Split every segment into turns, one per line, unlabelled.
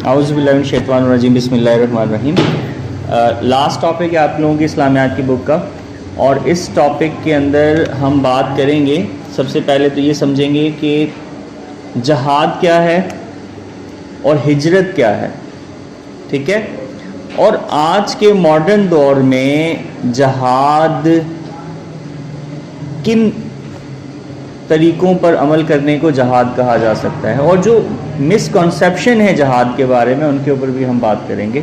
اعوذ باللہ من الشیطان الرجیم، بسم اللہ الرحمن الرحیم۔ لاسٹ ٹاپک ہے آپ لوگوں کی اسلامیات کی بک کا، اور اس ٹاپک کے اندر ہم بات کریں گے۔ سب سے پہلے تو یہ سمجھیں گے کہ جہاد کیا ہے اور ہجرت کیا ہے، ٹھیک ہے؟ اور آج کے ماڈرن دور میں جہاد کن طریقوں پر عمل کرنے کو جہاد کہا جا سکتا ہے، اور جو مسکنسیپشن ہے جہاد کے بارے میں ان کے اوپر بھی ہم بات کریں گے۔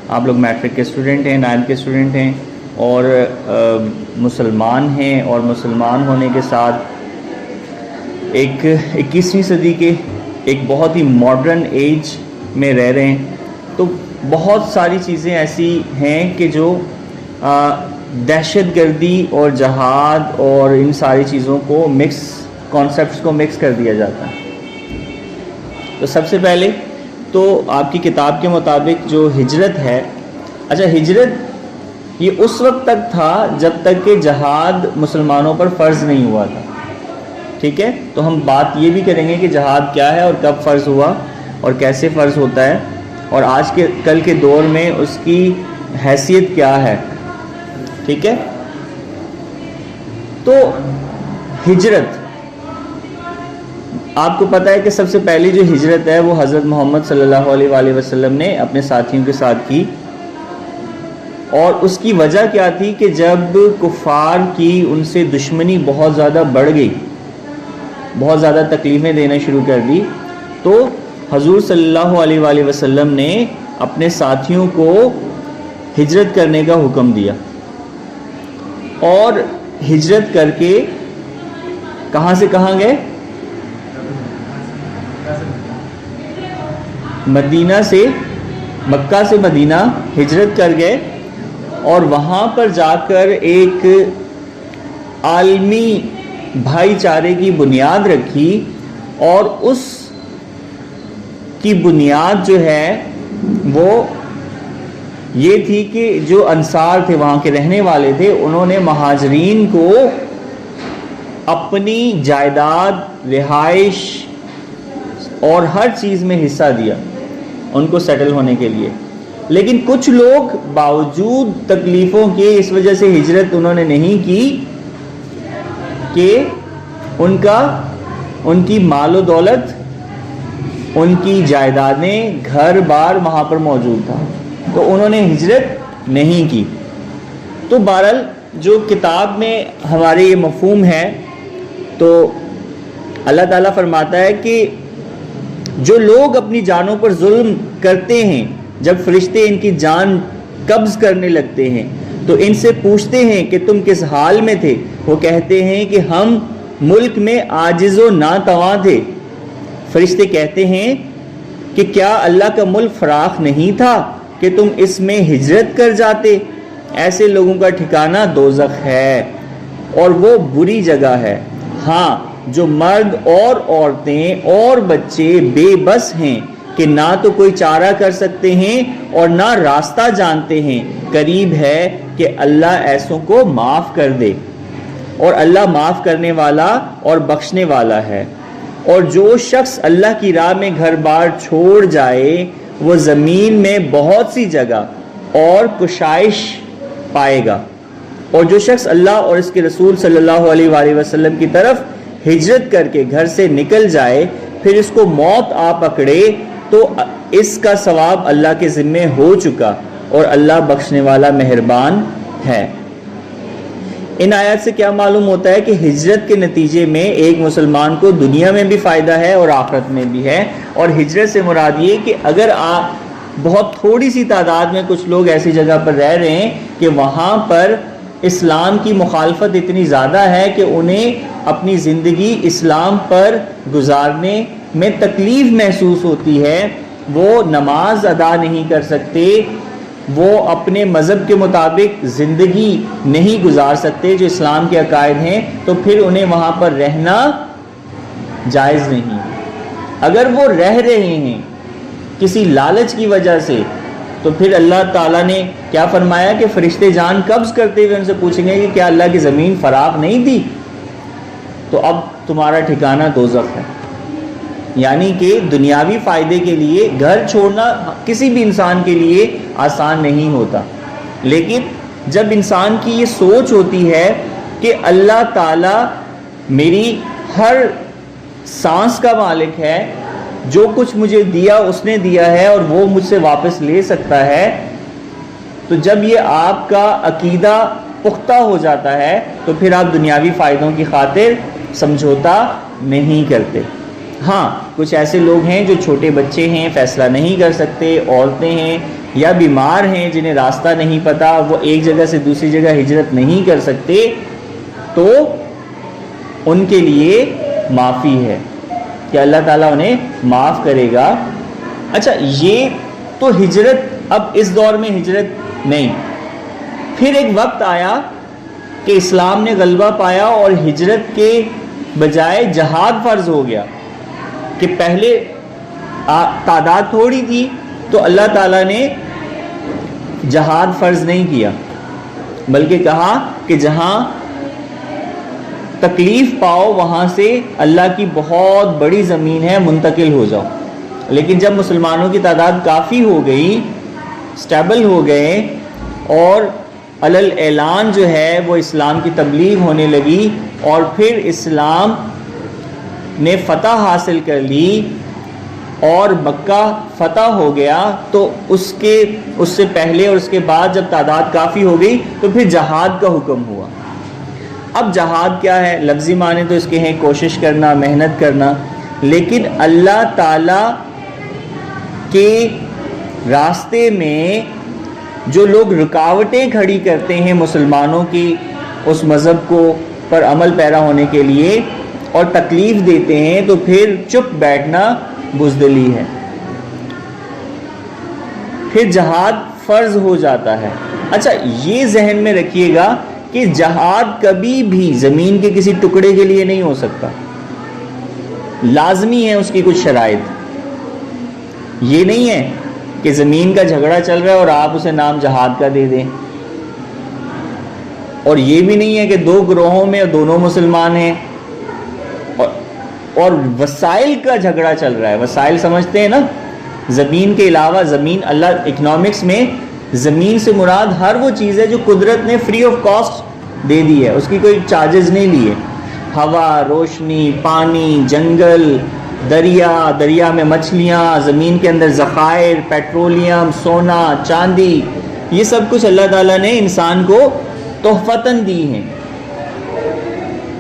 آپ لوگ میٹرک کے اسٹوڈنٹ ہیں، 9 کے اسٹوڈنٹ ہیں، اور مسلمان ہیں، اور مسلمان ہونے کے ساتھ ایک 21ویں صدی کے ایک بہت ہی ماڈرن ایج میں رہ رہے ہیں، تو بہت ساری چیزیں ایسی ہیں کہ جو دہشت گردی اور جہاد اور ان ساری چیزوں کو کانسیپٹس کو مکس کر دیا جاتا ہے۔ تو سب سے پہلے تو آپ کی کتاب کے مطابق جو ہجرت ہے، اچھا ہجرت یہ اس وقت تک تھا جب تک کہ جہاد مسلمانوں پر فرض نہیں ہوا تھا، ٹھیک ہے؟ تو ہم بات یہ بھی کریں گے کہ جہاد کیا ہے اور کب فرض ہوا اور کیسے فرض ہوتا ہے، اور آج کے کل کے دور میں اس کی حیثیت کیا ہے، ٹھیک ہے؟ تو ہجرت، آپ کو پتہ ہے کہ سب سے پہلی جو ہجرت ہے وہ حضرت محمد صلی اللہ علیہ وآلہ وسلم نے اپنے ساتھیوں کے ساتھ کی، اور اس کی وجہ کیا تھی کہ جب کفار کی ان سے دشمنی بہت زیادہ بڑھ گئی، بہت زیادہ تکلیفیں دینا شروع کر دی، تو حضور صلی اللہ علیہ وآلہ وسلم نے اپنے ساتھیوں کو ہجرت کرنے کا حکم دیا، اور ہجرت کر کے کہاں سے کہاں گئے؟ مدینہ سے، مکہ سے مدینہ ہجرت کر گئے، اور وہاں پر جا کر ایک عالمی بھائی چارے کی بنیاد رکھی، اور اس کی بنیاد جو ہے وہ یہ تھی کہ جو انصار تھے، وہاں کے رہنے والے تھے، انہوں نے مہاجرین کو اپنی جائیداد، رہائش اور ہر چیز میں حصہ دیا ان کو سیٹل ہونے کے لیے۔ لیکن کچھ لوگ باوجود تکلیفوں کے اس وجہ سے ہجرت انہوں نے نہیں کی کہ ان کی مال و دولت، ان کی جائیدادیں، گھر بار وہاں پر موجود تھا، تو انہوں نے ہجرت نہیں کی۔ تو بہرحال جو کتاب میں ہمارے یہ مفہوم ہے، تو اللہ تعالیٰ فرماتا ہے کہ جو لوگ اپنی جانوں پر ظلم کرتے ہیں، جب فرشتے ان کی جان قبض کرنے لگتے ہیں تو ان سے پوچھتے ہیں کہ تم کس حال میں تھے، وہ کہتے ہیں کہ ہم ملک میں عاجز و ناتواں تھے۔ فرشتے کہتے ہیں کہ کیا اللہ کا ملک فراخ نہیں تھا کہ تم اس میں ہجرت کر جاتے؟ ایسے لوگوں کا ٹھکانہ دوزخ ہے، اور وہ بری جگہ ہے۔ ہاں، جو مرد اور عورتیں اور بچے بے بس ہیں کہ نہ تو کوئی چارہ کر سکتے ہیں اور نہ راستہ جانتے ہیں، قریب ہے کہ اللہ ایسوں کو معاف کر دے، اور اللہ معاف کرنے والا اور بخشنے والا ہے۔ اور جو شخص اللہ کی راہ میں گھر بار چھوڑ جائے، وہ زمین میں بہت سی جگہ اور کشائش پائے گا، اور جو شخص اللہ اور اس کے رسول صلی اللہ علیہ وآلہ وسلم کی طرف ہجرت کر کے گھر سے نکل جائے، پھر اس کو موت آ پکڑے، تو اس کا ثواب اللہ کے ذمے ہو چکا، اور اللہ بخشنے والا مہربان ہے۔ ان آیات سے کیا معلوم ہوتا ہے کہ ہجرت کے نتیجے میں ایک مسلمان کو دنیا میں بھی فائدہ ہے اور آخرت میں بھی ہے۔ اور ہجرت سے مراد یہ کہ اگر آپ بہت تھوڑی سی تعداد میں کچھ لوگ ایسی جگہ پر رہ رہے ہیں کہ وہاں پر اسلام کی مخالفت اتنی زیادہ ہے کہ انہیں اپنی زندگی اسلام پر گزارنے میں تکلیف محسوس ہوتی ہے، وہ نماز ادا نہیں کر سکتے، وہ اپنے مذہب کے مطابق زندگی نہیں گزار سکتے جو اسلام کے عقائد ہیں، تو پھر انہیں وہاں پر رہنا جائز نہیں۔ اگر وہ رہ رہے ہیں کسی لالچ کی وجہ سے، تو پھر اللہ تعالیٰ نے کیا فرمایا کہ فرشتے جان قبض کرتے ہوئے ان سے پوچھیں گے کہ کیا اللہ کی زمین فراخ نہیں تھی؟ تو اب تمہارا ٹھکانہ دوزخ ہے۔ یعنی کہ دنیاوی فائدے کے لیے گھر چھوڑنا کسی بھی انسان کے لیے آسان نہیں ہوتا، لیکن جب انسان کی یہ سوچ ہوتی ہے کہ اللہ تعالیٰ میری ہر سانس کا مالک ہے، جو کچھ مجھے دیا اس نے دیا ہے اور وہ مجھ سے واپس لے سکتا ہے، تو جب یہ آپ کا عقیدہ پختہ ہو جاتا ہے تو پھر آپ دنیاوی فائدوں کی خاطر سمجھوتا نہیں کرتے۔ ہاں کچھ ایسے لوگ ہیں جو چھوٹے بچے ہیں، فیصلہ نہیں کر سکتے، عورتیں ہیں یا بیمار ہیں جنہیں راستہ نہیں پتہ، وہ ایک جگہ سے دوسری جگہ ہجرت نہیں کر سکتے، تو ان کے لیے معافی ہے کہ اللہ تعالیٰ انہیں معاف کرے گا۔ اچھا یہ تو ہجرت، اب اس دور میں ہجرت نہیں۔ پھر ایک وقت آیا کہ اسلام نے غلبہ پایا اور ہجرت کے بجائے جہاد فرض ہو گیا، کہ پہلے تعداد تھوڑی تھی تو اللہ تعالیٰ نے جہاد فرض نہیں کیا، بلکہ کہا کہ جہاں تکلیف پاؤ وہاں سے اللہ کی بہت بڑی زمین ہے، منتقل ہو جاؤ۔ لیکن جب مسلمانوں کی تعداد کافی ہو گئی، سٹیبل ہو گئے اور علل اعلان جو ہے وہ اسلام کی تبلیغ ہونے لگی اور پھر اسلام نے فتح حاصل کر لی اور مکہ فتح ہو گیا، تو اس سے پہلے اور اس کے بعد جب تعداد کافی ہو گئی تو پھر جہاد کا حکم ہوا۔ اب جہاد کیا ہے؟ لفظی معنی تو اس کے ہیں کوشش کرنا، محنت کرنا، لیکن اللہ تعالیٰ کے راستے میں جو لوگ رکاوٹیں کھڑی کرتے ہیں مسلمانوں کی اس مذہب کو پر عمل پیرا ہونے کے لیے اور تکلیف دیتے ہیں، تو پھر چپ بیٹھنا بزدلی ہے، پھر جہاد فرض ہو جاتا ہے۔ اچھا یہ ذہن میں رکھیے گا کہ جہاد کبھی بھی زمین کے کسی ٹکڑے کے لیے نہیں ہو سکتا، لازمی ہے اس کی کچھ شرائط۔ یہ نہیں ہے کہ زمین کا جھگڑا چل رہا ہے اور آپ اسے نام جہاد کا دے دیں، اور یہ بھی نہیں ہے کہ دو گروہوں میں دونوں مسلمان ہیں اور وسائل کا جھگڑا چل رہا ہے۔ وسائل سمجھتے ہیں نا، زمین کے علاوہ زمین، اللہ اکنامکس میں زمین سے مراد ہر وہ چیز ہے جو قدرت نے فری آف کاسٹ دے دی ہے، اس کی کوئی چارجز نہیں لیے۔ ہوا، روشنی، پانی، جنگل، دریا میں مچھلیاں، زمین کے اندر ذخائر، پیٹرولیم، سونا، چاندی، یہ سب کچھ اللہ تعالیٰ نے انسان کو تحفتاً دی ہیں۔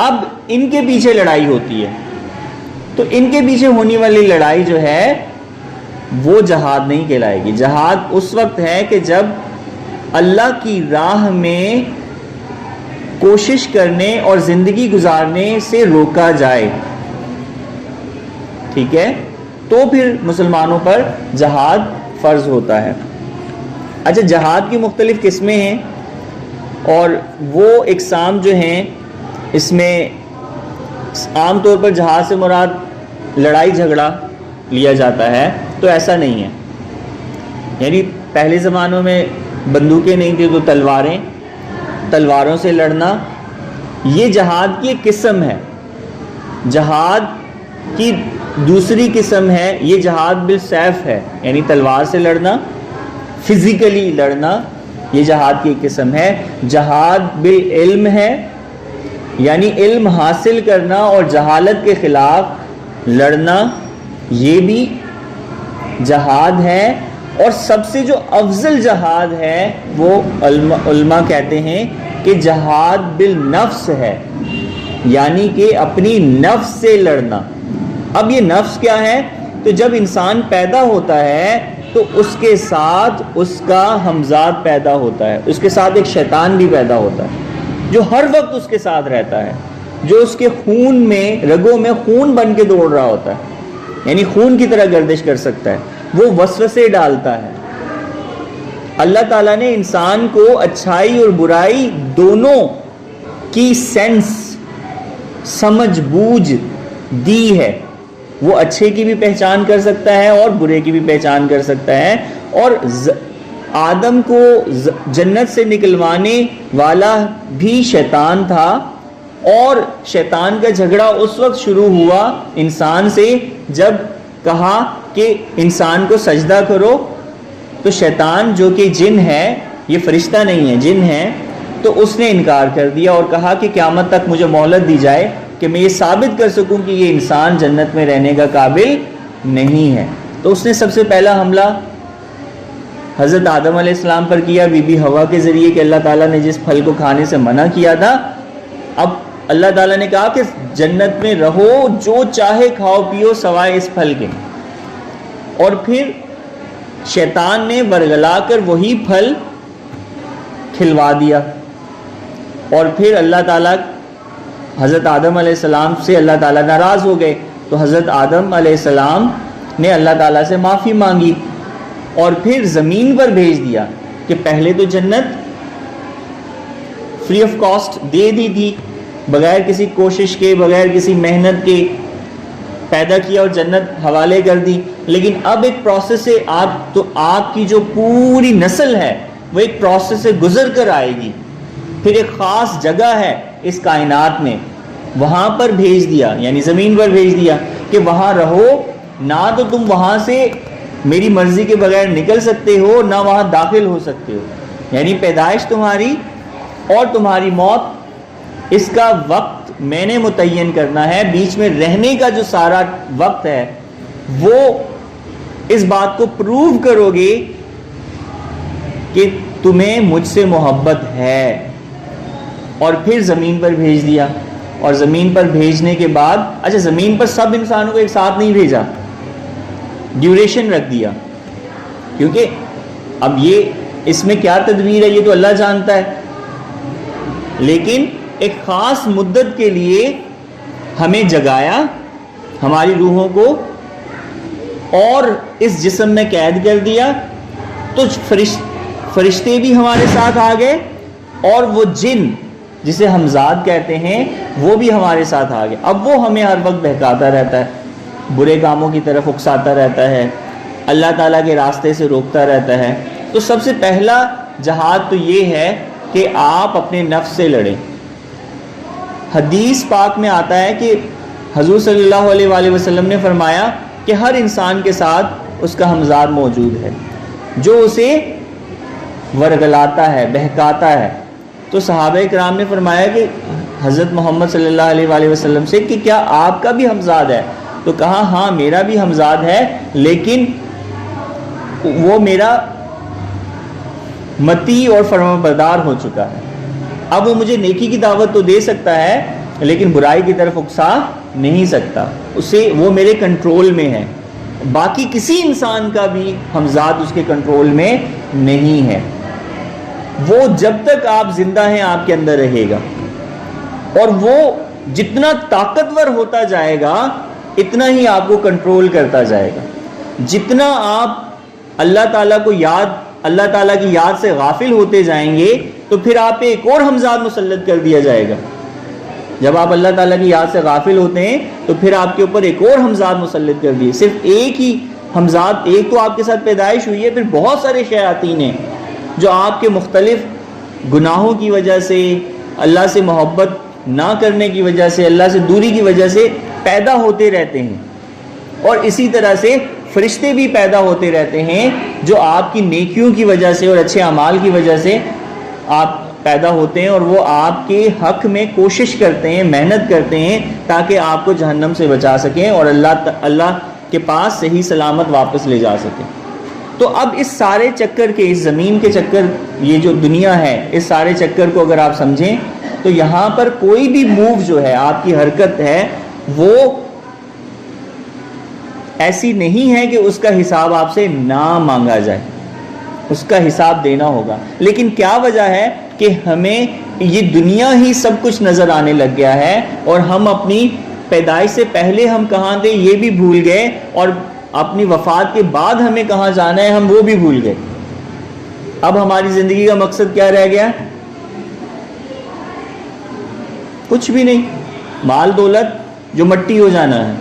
اب ان کے پیچھے لڑائی ہوتی ہے، تو ان کے پیچھے ہونے والی لڑائی جو ہے وہ جہاد نہیں کہلائے گی۔ جہاد اس وقت ہے کہ جب اللہ کی راہ میں کوشش کرنے اور زندگی گزارنے سے روکا جائے، ٹھیک ہے، تو پھر مسلمانوں پر جہاد فرض ہوتا ہے۔ اچھا جہاد کی مختلف قسمیں ہیں اور وہ اقسام جو ہیں اس میں عام طور پر جہاد سے مراد لڑائی جھگڑا لیا جاتا ہے، تو ایسا نہیں ہے۔ یعنی پہلے زمانوں میں بندوقیں نہیں تھیں تو تلواروں سے لڑنا، یہ جہاد کی ایک قسم ہے۔ جہاد کی دوسری قسم ہے یہ جہاد بالسیف ہے، یعنی تلوار سے لڑنا، فزیکلی لڑنا، یہ جہاد کی ایک قسم ہے۔ جہاد بالعلم ہے، یعنی علم حاصل کرنا اور جہالت کے خلاف لڑنا، یہ بھی جہاد ہے۔ اور سب سے جو افضل جہاد ہے وہ علماء کہتے ہیں کہ جہاد بالنفس ہے، یعنی کہ اپنی نفس سے لڑنا۔ اب یہ نفس کیا ہے؟ تو جب انسان پیدا ہوتا ہے تو اس کے ساتھ اس کا ہمزاد پیدا ہوتا ہے، اس کے ساتھ ایک شیطان بھی پیدا ہوتا ہے جو ہر وقت اس کے ساتھ رہتا ہے، جو اس کے خون میں، رگوں میں خون بن کے دوڑ رہا ہوتا ہے، یعنی خون کی طرح گردش کر سکتا ہے، وہ وسوسے ڈالتا ہے۔ اللہ تعالیٰ نے انسان کو اچھائی اور برائی دونوں کی سمجھ بوجھ دی ہے، وہ اچھے کی بھی پہچان کر سکتا ہے اور برے کی بھی پہچان کر سکتا ہے۔ اور آدم کو جنت سے نکلوانے والا بھی شیطان تھا، اور شیطان کا جھگڑا اس وقت شروع ہوا انسان سے جب کہا کہ انسان کو سجدہ کرو تو شیطان جو کہ جن ہے، یہ فرشتہ نہیں ہے، جن ہے، تو اس نے انکار کر دیا اور کہا کہ قیامت تک مجھے مہلت دی جائے کہ میں یہ ثابت کر سکوں کہ یہ انسان جنت میں رہنے کا قابل نہیں ہے۔ تو اس نے سب سے پہلا حملہ حضرت آدم علیہ السلام پر کیا، بی بی حوا کے ذریعے، کہ اللہ تعالیٰ نے جس پھل کو کھانے سے منع کیا تھا، اب اللہ تعالیٰ نے کہا کہ جنت میں رہو، جو چاہے کھاؤ پیو سوائے اس پھل کے۔ اور پھر شیطان نے ورگلا کر وہی پھل کھلوا دیا، اور پھر اللہ تعالیٰ حضرت آدم علیہ السلام سے اللہ تعالیٰ ناراض ہو گئے، تو حضرت آدم علیہ السلام نے اللہ تعالیٰ سے معافی مانگی اور پھر زمین پر بھیج دیا کہ پہلے تو جنت فری آف کاسٹ دے دی تھی، بغیر کسی کوشش کے، بغیر کسی محنت کے پیدا کیا اور جنت حوالے کر دی، لیکن اب ایک پروسیس سے آپ کی جو پوری نسل ہے وہ ایک پروسیس سے گزر کر آئے گی، پھر ایک خاص جگہ ہے اس کائنات میں، وہاں پر بھیج دیا، یعنی زمین پر بھیج دیا کہ وہاں رہو، نہ تو تم وہاں سے میری مرضی کے بغیر نکل سکتے ہو، نہ وہاں داخل ہو سکتے ہو، یعنی پیدائش تمہاری اور تمہاری موت، اس کا وقت میں نے متعین کرنا ہے، بیچ میں رہنے کا جو سارا وقت ہے وہ اس بات کو پروو کرو گے کہ تمہیں مجھ سے محبت ہے۔ اور پھر زمین پر بھیج دیا، اور زمین پر بھیجنے کے بعد، اچھا زمین پر سب انسانوں کو ایک ساتھ نہیں بھیجا، ڈیوریشن رکھ دیا، کیونکہ اب یہ اس میں کیا تدبیر ہے یہ تو اللہ جانتا ہے، لیکن ایک خاص مدت کے لیے ہمیں جگایا، ہماری روحوں کو، اور اس جسم میں قید کر دیا، تو فرشتے بھی ہمارے ساتھ آ گئے، اور وہ جن جسے ہمزاد کہتے ہیں وہ بھی ہمارے ساتھ آ گئے۔ اب وہ ہمیں ہر وقت بہکاتا رہتا ہے، برے کاموں کی طرف اکساتا رہتا ہے، اللہ تعالیٰ کے راستے سے روکتا رہتا ہے۔ تو سب سے پہلا جہاد تو یہ ہے کہ آپ اپنے نفس سے لڑیں۔ حدیث پاک میں آتا ہے کہ حضور صلی اللہ علیہ وآلہ وسلم نے فرمایا کہ ہر انسان کے ساتھ اس کا ہمزاد موجود ہے جو اسے ورگلاتا ہے، بہکاتا ہے۔ تو صحابہ کرام نے فرمایا کہ حضرت محمد صلی اللہ علیہ وآلہ وسلم سے کہ کیا آپ کا بھی ہمزاد ہے؟ تو کہا ہاں میرا بھی ہمزاد ہے، لیکن وہ میرا مطیع اور فرمانبردار ہو چکا ہے، اب وہ مجھے نیکی کی دعوت تو دے سکتا ہے لیکن برائی کی طرف اکسا نہیں سکتا، اسے وہ میرے کنٹرول میں ہے۔ باقی کسی انسان کا بھی ہمزاد اس کے کنٹرول میں نہیں ہے، وہ جب تک آپ زندہ ہیں آپ کے اندر رہے گا، اور وہ جتنا طاقتور ہوتا جائے گا اتنا ہی آپ کو کنٹرول کرتا جائے گا۔ جتنا آپ اللہ تعالیٰ کی یاد سے غافل ہوتے جائیں گے تو پھر آپ پہ ایک اور ہمزاد مسلط کر دیا جائے گا۔ جب آپ اللہ تعالیٰ کی یاد سے غافل ہوتے ہیں تو پھر آپ کے اوپر ایک اور ہمزاد مسلط کر دیے، صرف ایک ہی ہمزاد، ایک تو آپ کے ساتھ پیدائش ہوئی ہے، پھر بہت سارے شیاطین ہیں جو آپ کے مختلف گناہوں کی وجہ سے، اللہ سے محبت نہ کرنے کی وجہ سے، اللہ سے دوری کی وجہ سے پیدا ہوتے رہتے ہیں، اور اسی طرح سے فرشتے بھی پیدا ہوتے رہتے ہیں جو آپ کی نیکیوں کی وجہ سے اور اچھے اعمال کی وجہ سے آپ پیدا ہوتے ہیں، اور وہ آپ کے حق میں کوشش کرتے ہیں، محنت کرتے ہیں تاکہ آپ کو جہنم سے بچا سکیں اور اللہ کے پاس صحیح سلامت واپس لے جا سکیں۔ تو اب اس سارے چکر کے، اس زمین کے چکر، یہ جو دنیا ہے، اس سارے چکر کو اگر آپ سمجھیں تو یہاں پر کوئی بھی موو جو ہے، آپ کی حرکت ہے، وہ ایسی نہیں ہے کہ اس کا حساب آپ سے نہ مانگا جائے، اس کا حساب دینا ہوگا۔ لیکن کیا وجہ ہے کہ ہمیں یہ دنیا ہی سب کچھ نظر آنے لگ گیا ہے، اور ہم اپنی پیدائش سے پہلے ہم کہاں تھے یہ بھی بھول گئے، اور اپنی وفات کے بعد ہمیں کہاں جانا ہے ہم وہ بھی بھول گئے۔ اب ہماری زندگی کا مقصد کیا رہ گیا؟ کچھ بھی نہیں، مال دولت جو مٹی ہو جانا ہے،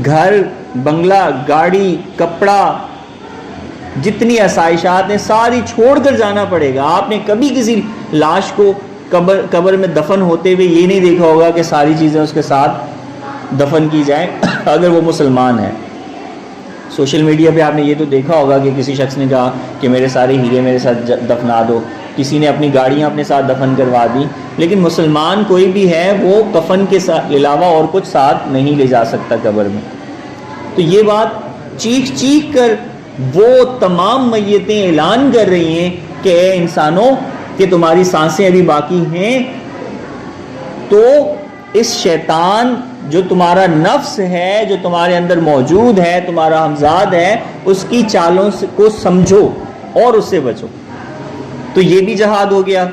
گھر بنگلہ گاڑی کپڑا، جتنی آسائشات ہیں ساری چھوڑ کر جانا پڑے گا۔ آپ نے کبھی کسی لاش کو قبر میں دفن ہوتے ہوئے یہ نہیں دیکھا ہوگا کہ ساری چیزیں اس کے ساتھ دفن کی جائے اگر وہ مسلمان ہے. سوشل میڈیا پہ آپ نے یہ تو دیکھا ہوگا کہ کسی شخص نے کہا کہ میرے سارے ہیرے میرے ساتھ دفنا دو, کسی نے اپنی گاڑیاں اپنے ساتھ دفن کروا دی, لیکن مسلمان کوئی بھی ہے وہ کفن کے علاوہ اور کچھ ساتھ نہیں لے جا سکتا قبر میں. تو یہ بات چیخ چیخ کر وہ تمام میتیں اعلان کر رہی ہیں کہ اے انسانوں کہ تمہاری سانسیں ابھی باقی ہیں, تو اس شیطان جو تمہارا نفس ہے, جو تمہارے اندر موجود ہے, تمہارا ہمزاد ہے, اس کی چالوں کو سمجھو اور اس سے بچو. تو یہ بھی جہاد ہو گیا.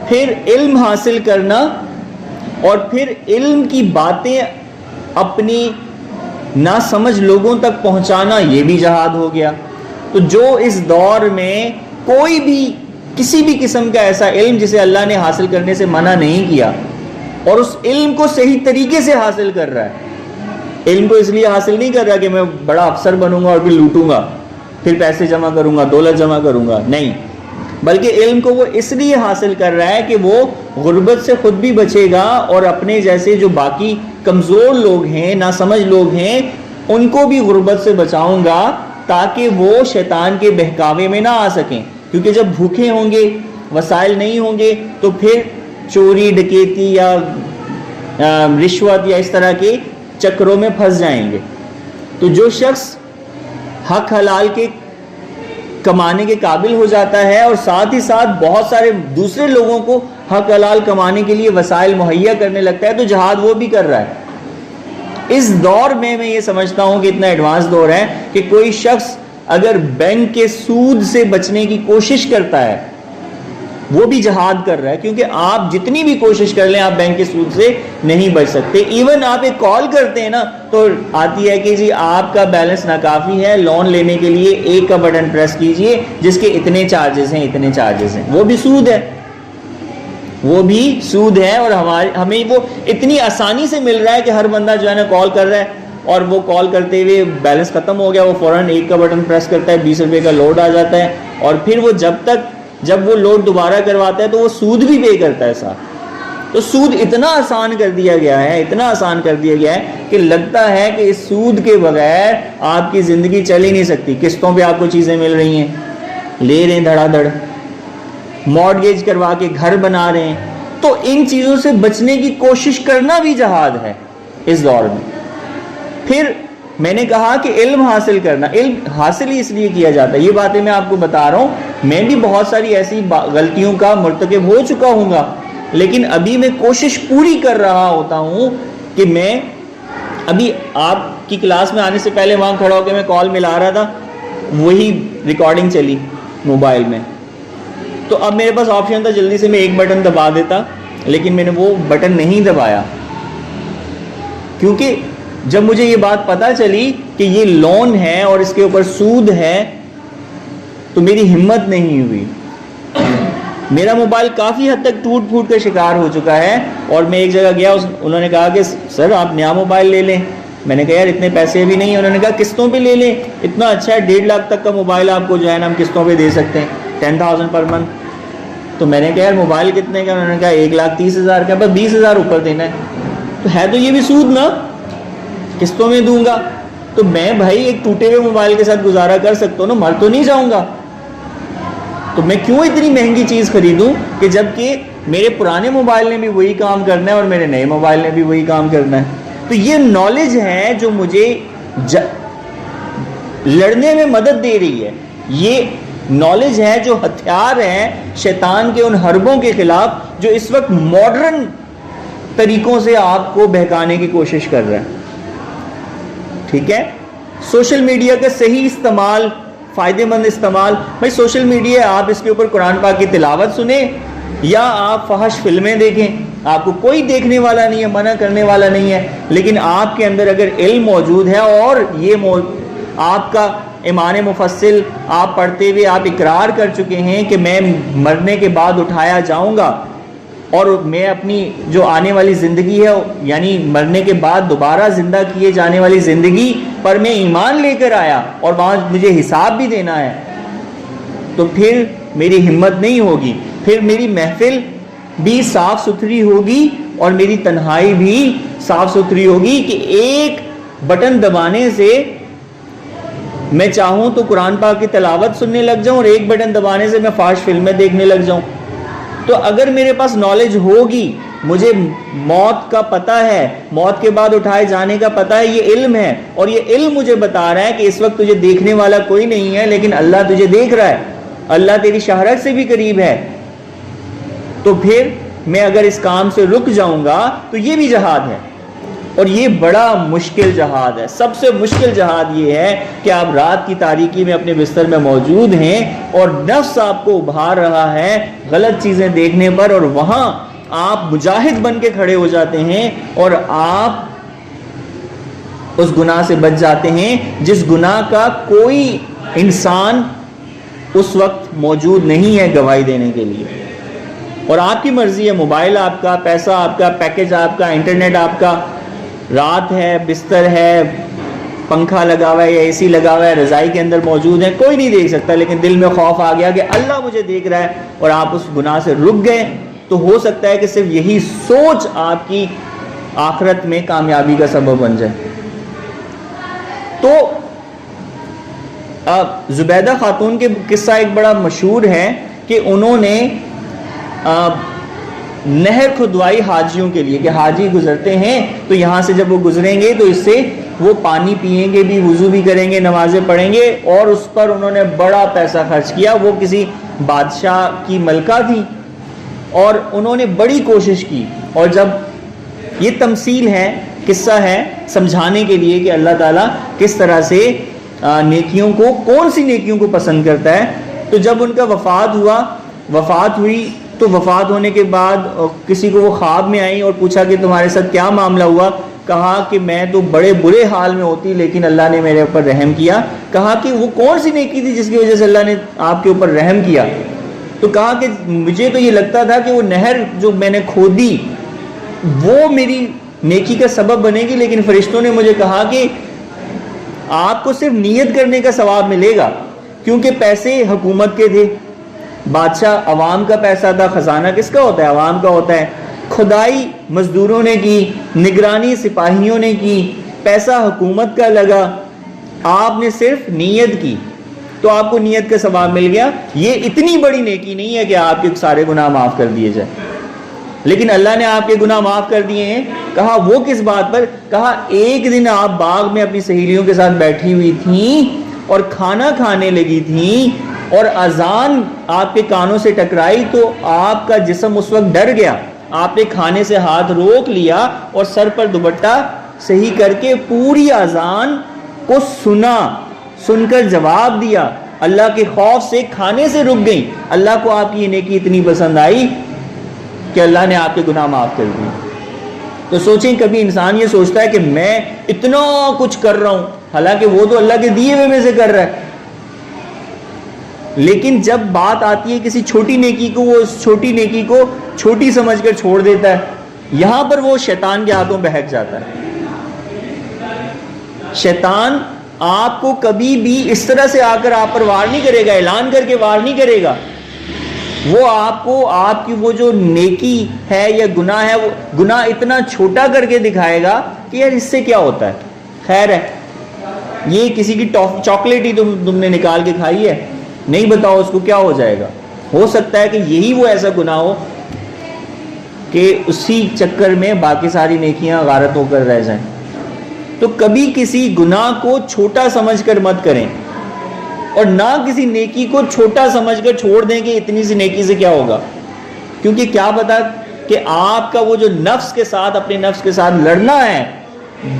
پھر علم حاصل کرنا اور پھر علم کی باتیں اپنی ناسمجھ لوگوں تک پہنچانا, یہ بھی جہاد ہو گیا. تو جو اس دور میں کوئی بھی کسی بھی قسم کا ایسا علم جسے اللہ نے حاصل کرنے سے منع نہیں کیا اور اس علم کو صحیح طریقے سے حاصل کر رہا ہے, علم کو اس لیے حاصل نہیں کر رہا کہ میں بڑا افسر بنوں گا اور پھر لوٹوں گا, پھر پیسے جمع کروں گا, دولت جمع کروں گا, نہیں, بلکہ علم کو وہ اس لیے حاصل کر رہا ہے کہ وہ غربت سے خود بھی بچے گا اور اپنے جیسے جو باقی کمزور لوگ ہیں, ناسمجھ لوگ ہیں, ان کو بھی غربت سے بچاؤں گا تاکہ وہ شیطان کے بہکاوے میں نہ آ سکیں. کیونکہ جب بھوکے ہوں گے, وسائل نہیں ہوں گے, تو پھر چوری ڈکیتی یا رشوت یا اس طرح کے چکروں میں پھنس جائیں گے. تو جو شخص حق حلال کے کمانے کے قابل ہو جاتا ہے اور ساتھ ہی ساتھ بہت سارے دوسرے لوگوں کو حق حلال کمانے کے لیے وسائل مہیا کرنے لگتا ہے, تو جہاد وہ بھی کر رہا ہے. اس دور میں یہ سمجھتا ہوں کہ اتنا ایڈوانس دور ہے کہ کوئی شخص اگر بینک کے سود سے بچنے کی کوشش کرتا ہے وہ بھی جہاد کر رہا ہے, کیونکہ آپ جتنی بھی کوشش کر لیں آپ بینک کے سود سے نہیں بچ سکتے. ایون آپ ایک کال کرتے ہیں نا تو آتی ہے کہ جی آپ کا بیلنس ناکافی ہے, لون لینے کے لیے 1 کا بٹن پریس کیجئے جس کے اتنے چارجز ہیں, اتنے چارجز ہیں. وہ بھی سود ہے, وہ بھی سود ہے. اور ہمیں وہ اتنی آسانی سے مل رہا ہے کہ ہر بندہ جو ہے نا کال کر رہا ہے اور وہ کال کرتے ہوئے بیلنس ختم ہو گیا, وہ فوراً 1 کا بٹن پریس کرتا ہے, 20 روپے کا لوڈ آ جاتا ہے, اور پھر وہ جب وہ لوڈ دوبارہ کرواتا ہے تو وہ سود بھی پے کرتا ہے ساتھ. تو سود اتنا آسان کر دیا گیا ہے, اتنا آسان کر دیا گیا ہے کہ لگتا ہے کہ اس سود کے بغیر آپ کی زندگی چل ہی نہیں سکتی. قسطوں پہ آپ کو چیزیں مل رہی ہیں, لے رہے ہیں دھڑا دھڑ, مارگیج کروا کے گھر بنا رہے ہیں. تو ان چیزوں سے بچنے کی کوشش کرنا بھی جہاد ہے اس دور میں. پھر میں نے کہا کہ علم حاصل کرنا, علم حاصل ہی اس لیے کیا جاتا ہے. یہ باتیں میں آپ کو بتا رہا ہوں, میں بھی بہت ساری ایسی غلطیوں کا مرتکب ہو چکا ہوں گا, لیکن ابھی میں کوشش پوری کر رہا ہوتا ہوں کہ میں ابھی آپ کی کلاس میں آنے سے پہلے وہاں کھڑا ہو کے میں کال ملا رہا تھا, وہی ریکارڈنگ چلی موبائل میں. تو اب میرے پاس آپشن تھا جلدی سے میں ایک بٹن دبا دیتا, لیکن میں نے وہ بٹن نہیں دبایا, کیونکہ جب مجھے یہ بات پتہ چلی کہ یہ لون ہے اور اس کے اوپر سود ہے تو میری ہمت نہیں ہوئی. میرا موبائل کافی حد تک ٹوٹ پھوٹ کا شکار ہو چکا ہے, اور میں ایک جگہ گیا, انہوں نے کہا کہ سر آپ نیا موبائل لے لیں. میں نے کہا یار اتنے پیسے بھی نہیں ہیں. انہوں نے کہا قسطوں پہ لے لیں, اتنا اچھا ہے, 1.5 لاکھ تک کا موبائل آپ کو جو ہے نا ہم قسطوں پہ دے سکتے ہیں, 10,000 پر منتھ. تو میں نے کہا یار موبائل کتنے کا؟ انہوں نے کہا 1,30,000 کا, بس 20,000 اوپر دینا ہے. تو ہے تو یہ بھی سود نا, قسطوں میں دوں گا تو میں بھائی ایک ٹوٹے ہوئے موبائل کے ساتھ گزارا کر سکتا ہوں نا, مر تو نہیں جاؤں گا. تو میں کیوں اتنی مہنگی چیز خریدوں کہ جب کہ میرے پرانے موبائل نے بھی وہی کام کرنا ہے اور میرے نئے موبائل نے بھی وہی کام کرنا ہے. تو یہ نالج ہے جو مجھے لڑنے میں مدد دے رہی ہے. یہ نالج ہے جو ہتھیار ہے شیطان کے ان حربوں کے خلاف جو اس وقت ماڈرن طریقوں سے آپ کو بہکانے کی کوشش کر رہا ہے. ٹھیک ہے, سوشل میڈیا کا صحیح استعمال, فائدے مند استعمال. بھائی سوشل میڈیا آپ اس کے اوپر قرآن پاک کی تلاوت سنیں یا آپ فحش فلمیں دیکھیں, آپ کو کوئی دیکھنے والا نہیں ہے, منع کرنے والا نہیں ہے. لیکن آپ کے اندر اگر علم موجود ہے اور یہ آپ کا ایمان مفصل آپ پڑھتے ہوئے آپ اقرار کر چکے ہیں کہ میں مرنے کے بعد اٹھایا جاؤں گا اور میں اپنی جو آنے والی زندگی ہے یعنی مرنے کے بعد دوبارہ زندہ کیے جانے والی زندگی پر میں ایمان لے کر آیا اور وہاں مجھے حساب بھی دینا ہے, تو پھر میری ہمت نہیں ہوگی, پھر میری محفل بھی صاف ستھری ہوگی اور میری تنہائی بھی صاف ستھری ہوگی کہ ایک بٹن دبانے سے میں چاہوں تو قرآن پاک کی تلاوت سننے لگ جاؤں اور ایک بٹن دبانے سے میں فاش فلمیں دیکھنے لگ جاؤں. تو اگر میرے پاس نالج ہوگی, مجھے موت کا پتہ ہے, موت کے بعد اٹھائے جانے کا پتہ ہے, یہ علم ہے, اور یہ علم مجھے بتا رہا ہے کہ اس وقت تجھے دیکھنے والا کوئی نہیں ہے لیکن اللہ تجھے دیکھ رہا ہے, اللہ تیری شہرت سے بھی قریب ہے, تو پھر میں اگر اس کام سے رک جاؤں گا تو یہ بھی جہاد ہے. اور یہ بڑا مشکل جہاد ہے. سب سے مشکل جہاد یہ ہے کہ آپ رات کی تاریکی میں اپنے بستر میں موجود ہیں اور نفس آپ کو ابھار رہا ہے غلط چیزیں دیکھنے پر, اور وہاں آپ مجاہد بن کے کھڑے ہو جاتے ہیں اور آپ اس گناہ سے بچ جاتے ہیں جس گناہ کا کوئی انسان اس وقت موجود نہیں ہے گواہی دینے کے لیے. اور آپ کی مرضی ہے, موبائل آپ کا, پیسہ آپ کا, پیکج آپ کا, انٹرنیٹ آپ کا, رات ہے, بستر ہے, پنکھا لگا ہوا ہے یا اے سی لگا ہوا ہے, رضائی کے اندر موجود ہے, کوئی نہیں دیکھ سکتا, لیکن دل میں خوف آ گیا کہ اللہ مجھے دیکھ رہا ہے اور آپ اس گناہ سے رک گئے, تو ہو سکتا ہے کہ صرف یہی سوچ آپ کی آخرت میں کامیابی کا سبب بن جائے. تو زبیدہ خاتون کے قصہ ایک بڑا مشہور ہے کہ انہوں نے نہر کھدوائی حاجیوں کے لیے, کہ حاجی گزرتے ہیں تو یہاں سے جب وہ گزریں گے تو اس سے وہ پانی پئیں گے بھی, وضو بھی کریں گے, نمازیں پڑھیں گے, اور اس پر انہوں نے بڑا پیسہ خرچ کیا. وہ کسی بادشاہ کی ملکہ تھی اور انہوں نے بڑی کوشش کی, اور جب یہ تمثیل ہے, قصہ ہے سمجھانے کے لیے کہ اللہ تعالیٰ کس طرح سے نیکیوں کو, کون سی نیکیوں کو پسند کرتا ہے. تو جب ان کا وفات ہوئی تو وفات ہونے کے بعد کسی کو وہ خواب میں آئی اور پوچھا کہ تمہارے ساتھ کیا معاملہ ہوا. کہا کہ میں تو بڑے برے حال میں ہوتی لیکن اللہ نے میرے اوپر رحم کیا. کہا کہ وہ کون سی نیکی تھی جس کی وجہ سے اللہ نے آپ کے اوپر رحم کیا. تو کہا کہ مجھے تو یہ لگتا تھا کہ وہ نہر جو میں نے کھودی وہ میری نیکی کا سبب بنے گی, لیکن فرشتوں نے مجھے کہا کہ آپ کو صرف نیت کرنے کا ثواب ملے گا, کیونکہ پیسے حکومت کے تھے, بادشاہ عوام کا پیسہ تھا, خزانہ کس کا ہوتا ہے, عوام کا ہوتا ہے. کھدائی مزدوروں نے کی, نگرانی سپاہیوں نے کی, پیسہ حکومت کا لگا, آپ نے صرف نیت کی تو آپ کو نیت کا ثواب مل گیا. یہ اتنی بڑی نیکی نہیں ہے کہ آپ کے سارے گناہ معاف کر دیے جائیں, لیکن اللہ نے آپ کے گناہ معاف کر دیے ہیں. کہا وہ کس بات پر؟ کہا ایک دن آپ باغ میں اپنی سہیلیوں کے ساتھ بیٹھی ہوئی تھیں اور کھانا کھانے لگی تھیں اور اذان آپ کے کانوں سے ٹکرائی تو آپ کا جسم اس وقت ڈر گیا, آپ نے کھانے سے ہاتھ روک لیا اور سر پر دوپٹہ صحیح کر کے پوری اذان کو سن کر جواب دیا, اللہ کے خوف سے کھانے سے رک گئی. اللہ کو آپ کی یہ نیکی اتنی پسند آئی کہ اللہ نے آپ کے گناہ معاف کر دیے. تو سوچیں, کبھی انسان یہ سوچتا ہے کہ میں اتنا کچھ کر رہا ہوں, حالانکہ وہ تو اللہ کے دیے ہوئے میں سے کر رہا ہے, لیکن جب بات آتی ہے کسی چھوٹی نیکی کو, وہ اس چھوٹی نیکی کو چھوٹی سمجھ کر چھوڑ دیتا ہے. یہاں پر وہ شیطان کے ہاتھوں بہک جاتا ہے. شیطان آپ کو کبھی بھی اس طرح سے آ کر آپ پر وار نہیں کرے گا, اعلان کر کے وار نہیں کرے گا. وہ آپ کو آپ کی وہ جو نیکی ہے یا گناہ ہے, وہ گناہ اتنا چھوٹا کر کے دکھائے گا کہ یار اس سے کیا ہوتا ہے, خیر ہے, یہ کسی کی چاکلیٹ ہی تم نے نکال کے کھائی ہے, نہیں بتاؤ اس کو کیا ہو جائے گا. ہو سکتا ہے کہ یہی وہ ایسا گناہ ہو کہ اسی چکر میں باقی ساری نیکیاں غارت ہو کر رہ جائیں. تو کبھی کسی گناہ کو چھوٹا سمجھ کر مت کریں, اور نہ کسی نیکی کو چھوٹا سمجھ کر چھوڑ دیں کہ اتنی سی نیکی سے کیا ہوگا, کیونکہ کیا پتا کہ آپ کا وہ جو نفس کے ساتھ, اپنے نفس کے ساتھ لڑنا ہے,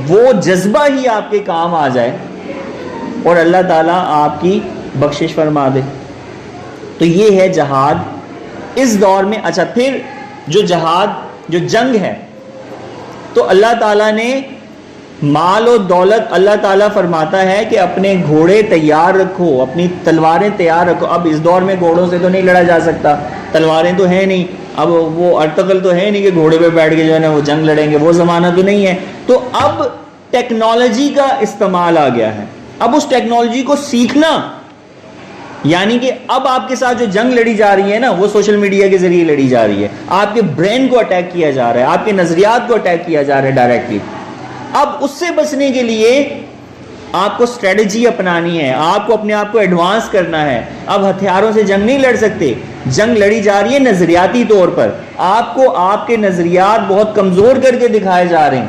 وہ جذبہ ہی آپ کے کام آ جائے اور اللہ تعالیٰ آپ کی بخشش فرما دے. تو یہ ہے جہاد اس دور میں. اچھا, پھر جو جہاد, جو جنگ ہے, تو اللہ تعالیٰ نے مال و دولت, اللہ تعالیٰ فرماتا ہے کہ اپنے گھوڑے تیار رکھو, اپنی تلواریں تیار رکھو. اب اس دور میں گھوڑوں سے تو نہیں لڑا جا سکتا, تلواریں تو ہیں نہیں, اب وہ ارتقل تو ہے نہیں کہ گھوڑے پہ بیٹھ کے جو ہے نا وہ جنگ لڑیں گے, وہ زمانہ تو نہیں ہے. تو اب ٹیکنالوجی کا استعمال آ گیا ہے. اب اس ٹیکنالوجی کو سیکھنا یعنی کہ اب آپ کے ساتھ جو جنگ لڑی جا رہی ہے نا وہ سوشل میڈیا کے ذریعے لڑی جا رہی ہے. آپ کے برین کو اٹیک کیا جا رہا ہے, آپ کے نظریات کو اٹیک کیا جا رہا ہے ڈائریکٹلی. اب اس سے بچنے کے لیے آپ کو اسٹریٹجی اپنانی ہے, آپ کو اپنے آپ کو ایڈوانس کرنا ہے. اب ہتھیاروں سے جنگ نہیں لڑ سکتے, جنگ لڑی جا رہی ہے نظریاتی طور پر. آپ کو آپ کے نظریات بہت کمزور کر کے دکھائے جا رہے ہیں.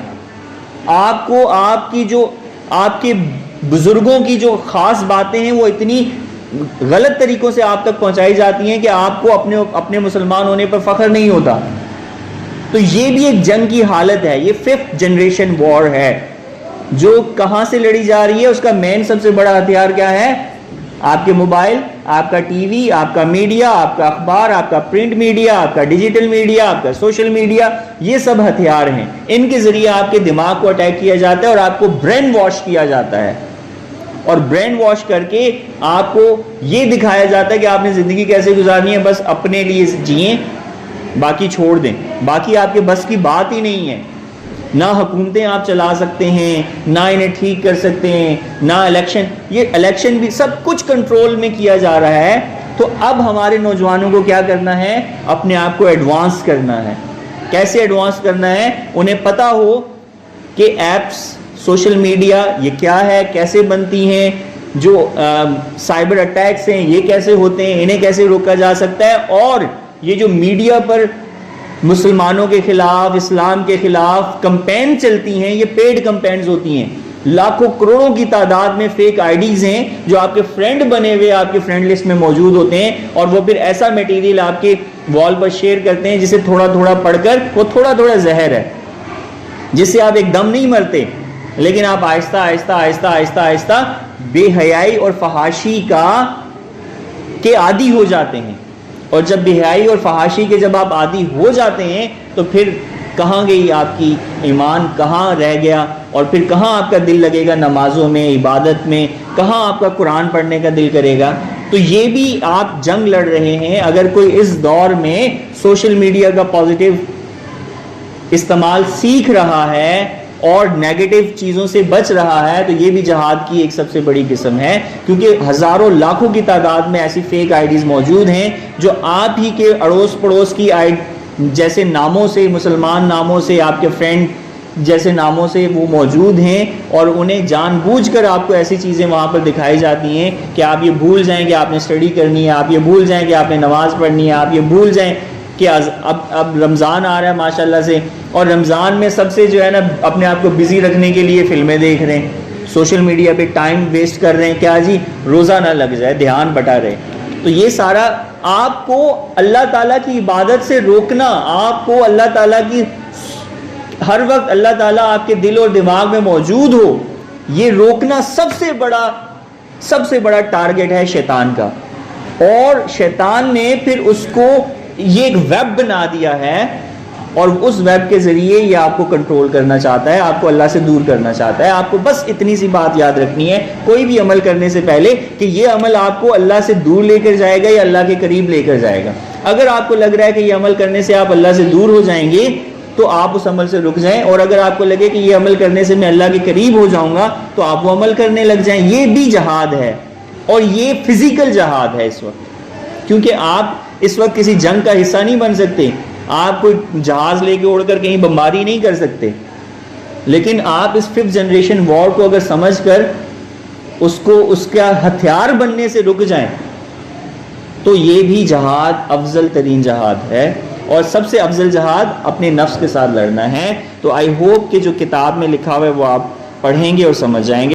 آپ کو آپ کے بزرگوں کی جو خاص باتیں ہیں وہ اتنی غلط طریقوں سے آپ تک پہنچائی جاتی ہیں کہ آپ کو اپنے مسلمان ہونے پر فخر نہیں ہوتا. تو یہ بھی ایک جنگ کی حالت ہے. یہ 5th جنریشن وار ہے جو کہاں سے لڑی جا رہی ہے. اس کا مین سب سے بڑا ہتھیار کیا ہے؟ آپ کے موبائل, آپ کا ٹی وی, آپ کا میڈیا, آپ کا اخبار, آپ کا پرنٹ میڈیا, آپ کا ڈیجیٹل میڈیا, آپ کا سوشل میڈیا. یہ سب ہتھیار ہیں. ان کے ذریعے آپ کے دماغ کو اٹیک کیا جاتا ہے اور آپ کو برین واش کیا جاتا ہے. اور برین واش کر کے آپ کو یہ دکھایا جاتا ہے کہ آپ نے زندگی کیسے گزارنی ہے, بس اپنے لیے جئیں, باقی چھوڑ دیں. باقی آپ کے بس کی بات ہی نہیں ہے. نہ حکومتیں آپ چلا سکتے ہیں, نہ انہیں ٹھیک کر سکتے ہیں, نہ الیکشن بھی سب کچھ کنٹرول میں کیا جا رہا ہے. تو اب ہمارے نوجوانوں کو کیا کرنا ہے؟ اپنے آپ کو ایڈوانس کرنا ہے. کیسے ایڈوانس کرنا ہے؟ انہیں پتا ہو کہ ایپس, سوشل میڈیا یہ کیا ہے, کیسے بنتی ہیں, جو سائبر اٹیکس ہیں یہ کیسے ہوتے ہیں, انہیں کیسے روکا جا سکتا ہے. اور یہ جو میڈیا پر مسلمانوں کے خلاف, اسلام کے خلاف کمپین چلتی ہیں, یہ پیڈ کمپینز ہوتی ہیں. لاکھوں کروڑوں کی تعداد میں فیک آئیڈیز ہیں جو آپ کے فرینڈ بنے ہوئے آپ کے فرینڈ لسٹ میں موجود ہوتے ہیں, اور وہ پھر ایسا میٹیریل آپ کے وال پر شیئر کرتے ہیں جسے تھوڑا تھوڑا پڑھ کر, وہ تھوڑا تھوڑا زہر ہے جس سے آپ ایک دم نہیں مرتے, لیکن آپ آہستہ آہستہ آہستہ آہستہ آہستہ بے حیائی اور فحاشی کے عادی ہو جاتے ہیں. اور جب بے حیائی اور فحاشی کے جب آپ عادی ہو جاتے ہیں تو پھر کہاں گئی آپ کی ایمان, کہاں رہ گیا, اور پھر کہاں آپ کا دل لگے گا نمازوں میں, عبادت میں, کہاں آپ کا قرآن پڑھنے کا دل کرے گا. تو یہ بھی آپ جنگ لڑ رہے ہیں. اگر کوئی اس دور میں سوشل میڈیا کا پازیٹیو استعمال سیکھ رہا ہے اور نیگیٹو چیزوں سے بچ رہا ہے, تو یہ بھی جہاد کی ایک سب سے بڑی قسم ہے. کیونکہ ہزاروں لاکھوں کی تعداد میں ایسی فیک آئیڈیز موجود ہیں جو آپ ہی کے اڑوس پڑوس کی جیسے ناموں سے, مسلمان ناموں سے, آپ کے فرینڈ جیسے ناموں سے وہ موجود ہیں, اور انہیں جان بوجھ کر آپ کو ایسی چیزیں وہاں پر دکھائی جاتی ہیں کہ آپ یہ بھول جائیں کہ آپ نے اسٹڈی کرنی ہے, آپ یہ بھول جائیں کہ آپ نے نماز پڑھنی ہے, آپ یہ بھول جائیں کہ اب رمضان آ رہا ہے ماشاءاللہ سے, اور رمضان میں سب سے جو ہے نا اپنے آپ کو بزی رکھنے کے لیے فلمیں دیکھ رہے ہیں, سوشل میڈیا پہ ٹائم ویسٹ کر رہے ہیں. کیا جی, روزہ نہ لگ جائے, دھیان بٹا رہے. تو یہ سارا آپ کو اللہ تعالیٰ کی عبادت سے روکنا, آپ کو اللہ تعالیٰ کی ہر وقت اللہ تعالیٰ آپ کے دل اور دماغ میں موجود ہو, یہ روکنا سب سے بڑا ٹارگٹ ہے شیطان کا. اور شیطان نے پھر اس کو یہ ایک ویب بنا دیا ہے, اور اس ویب کے ذریعے یہ آپ کو کنٹرول کرنا چاہتا ہے, آپ کو اللہ سے دور کرنا چاہتا ہے. آپ کو بس اتنی سی بات یاد رکھنی ہے کوئی بھی عمل کرنے سے پہلے کہ یہ عمل آپ کو اللہ سے دور لے کر جائے گا یا اللہ کے قریب لے کر جائے گا. اگر آپ کو لگ رہا ہے کہ یہ عمل کرنے سے آپ اللہ سے دور ہو جائیں گے تو آپ اس عمل سے رک جائیں, اور اگر آپ کو لگے کہ یہ عمل کرنے سے میں اللہ کے قریب ہو جاؤں گا تو آپ وہ عمل کرنے لگ جائیں. یہ بھی جہاد ہے, اور یہ فزیکل جہاد ہے اس وقت, کیونکہ آپ اس وقت کسی جنگ کا حصہ نہیں بن سکتے. آپ کوئی جہاز لے کے اڑ کر کہیں بمباری نہیں کر سکتے, لیکن آپ اس 5th جنریشن وار کو اگر سمجھ کر اس کا ہتھیار بننے سے رک جائیں تو یہ بھی جہاد افضل ترین جہاد ہے, اور سب سے افضل جہاد اپنے نفس کے ساتھ لڑنا ہے. تو آئی ہوپ کہ جو کتاب میں لکھا ہوا ہے وہ آپ پڑھیں گے اور سمجھ جائیں گے.